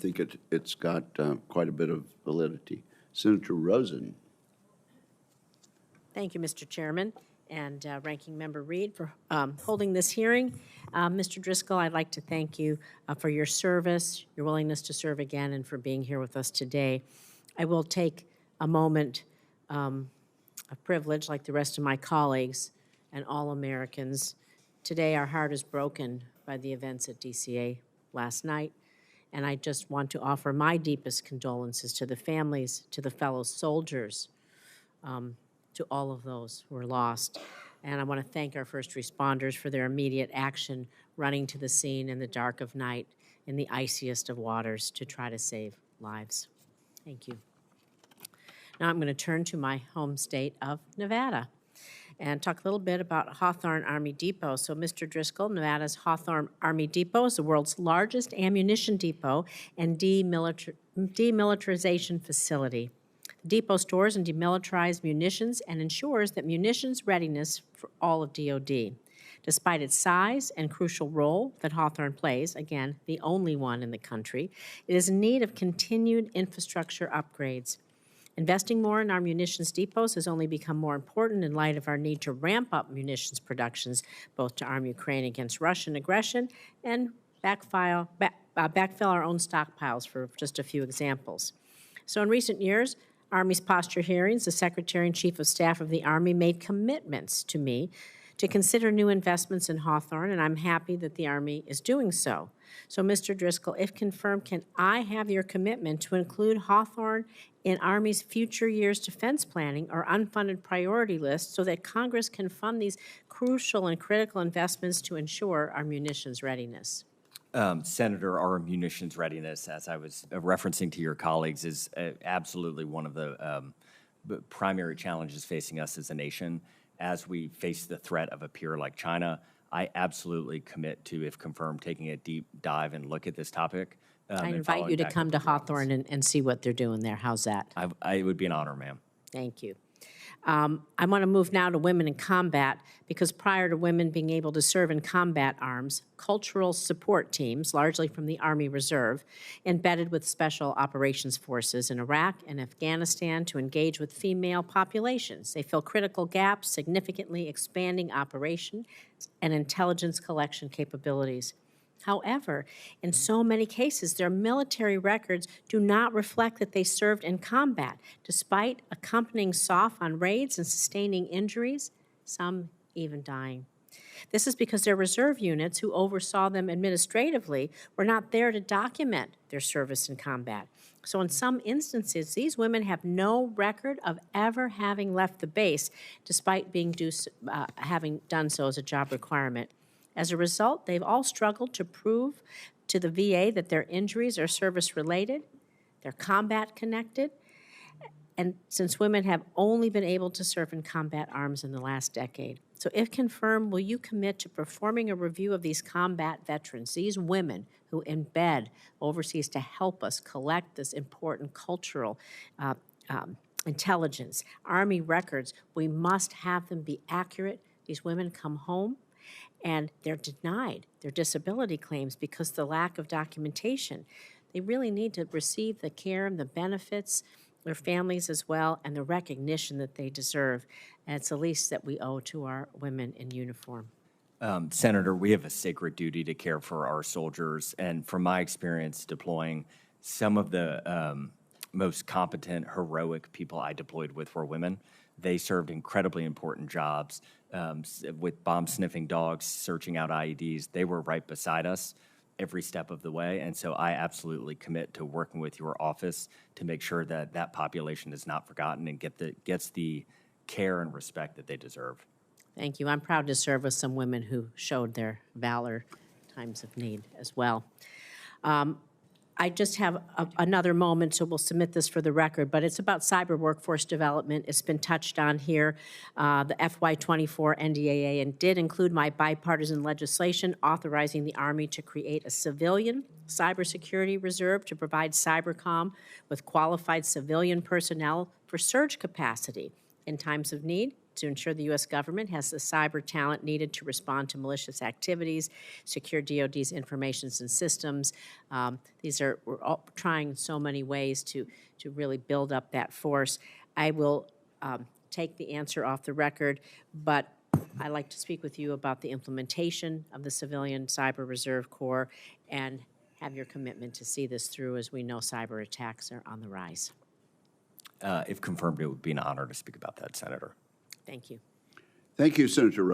think it's got quite a bit of validity. Senator Rosen. Thank you, Mr. Chairman, and Ranking Member Reed for holding this hearing. Mr. Driscoll, I'd like to thank you for your service, your willingness to serve again, and for being here with us today. I will take a moment of privilege, like the rest of my colleagues and all Americans. Today, our heart is broken by the events at DCA last night, and I just want to offer my deepest condolences to the families, to the fellow soldiers, to all of those who were lost. And I want to thank our first responders for their immediate action, running to the scene in the dark of night, in the iciest of waters, to try to save lives. Thank you. Now I'm going to turn to my home state of Nevada and talk a little bit about Hawthorne Army Depot. So, Mr. Driscoll, Nevada's Hawthorne Army Depot is the world's largest ammunition depot and demilitarization facility. The depot stores and demilitarized munitions and ensures that munitions readiness for all of DoD. Despite its size and crucial role that Hawthorne plays, again, the only one in the country, it is in need of continued infrastructure upgrades. Investing more in our munitions depots has only become more important in light of our need to ramp up munitions productions, both to arm Ukraine against Russian aggression and backfill our own stockpiles, for just a few examples. So in recent years, Army's posture hearings, the Secretary and Chief of Staff of the Army made commitments to me to consider new investments in Hawthorne, and I'm happy that the Army is doing so. So, Mr. Driscoll, if confirmed, can I have your commitment to include Hawthorne in Army's future years defense planning or unfunded priority list so that Congress can fund these crucial and critical investments to ensure our munitions readiness? Senator, our munitions readiness, as I was referencing to your colleagues, is absolutely one of the primary challenges facing us as a nation. As we face the threat of a peer like China, I absolutely commit to, if confirmed, taking a deep dive and look at this topic. I invite you to come to Hawthorne and see what they're doing there. How's that? It would be an honor, ma'am. Thank you. I want to move now to women in combat, because prior to women being able to serve in combat arms, cultural support teams, largely from the Army Reserve, embedded with special operations forces in Iraq and Afghanistan to engage with female populations. They fill critical gaps, significantly expanding operation and intelligence collection capabilities. However, in so many cases, their military records do not reflect that they served in combat, despite accompanying SOF on raids and sustaining injuries, some even dying. This is because their reserve units, who oversaw them administratively, were not there to document their service in combat. So in some instances, these women have no record of ever having left the base, despite having done so as a job requirement. As a result, they've all struggled to prove to the VA that their injuries are service-related, they're combat-connected, and since women have only been able to serve in combat arms in the last decade. So if confirmed, will you commit to performing a review of these combat veterans, these women who embed overseas to help us collect this important cultural intelligence, Army records? We must have them be accurate. These women come home and they're denied their disability claims because of the lack of documentation. They really need to receive the care and the benefits, their families as well, and the recognition that they deserve. And it's the least that we owe to our women in uniform. Senator, we have a sacred duty to care for our soldiers. And from my experience deploying, some of the most competent, heroic people I deployed with were women. They served incredibly important jobs with bomb-sniffing dogs, searching out IEDs. They were right beside us every step of the way. And so I absolutely commit to working with your office to make sure that that population is not forgotten and gets the care and respect that they deserve. Thank you. I'm proud to serve with some women who showed their valor in times of need as well. I just have another moment, so we'll submit this for the record, but it's about cyber workforce development. It's been touched on here, the FY24 NDAA, and did include my bipartisan legislation authorizing the Army to create a civilian cybersecurity reserve to provide cybercom with qualified civilian personnel for surge capacity in times of need to ensure the U.S. government has the cyber talent needed to respond to malicious activities, secure DoD's informations and systems. We're all trying so many ways to really build up that force. I will take the answer off the record, but I'd like to speak with you about the implementation of the Civilian Cyber Reserve Corps and have your commitment to see this through, as we know cyber attacks are on the rise. If confirmed, it would be an honor to speak about that, Senator. Thank you. Thank you, Senator Rosen.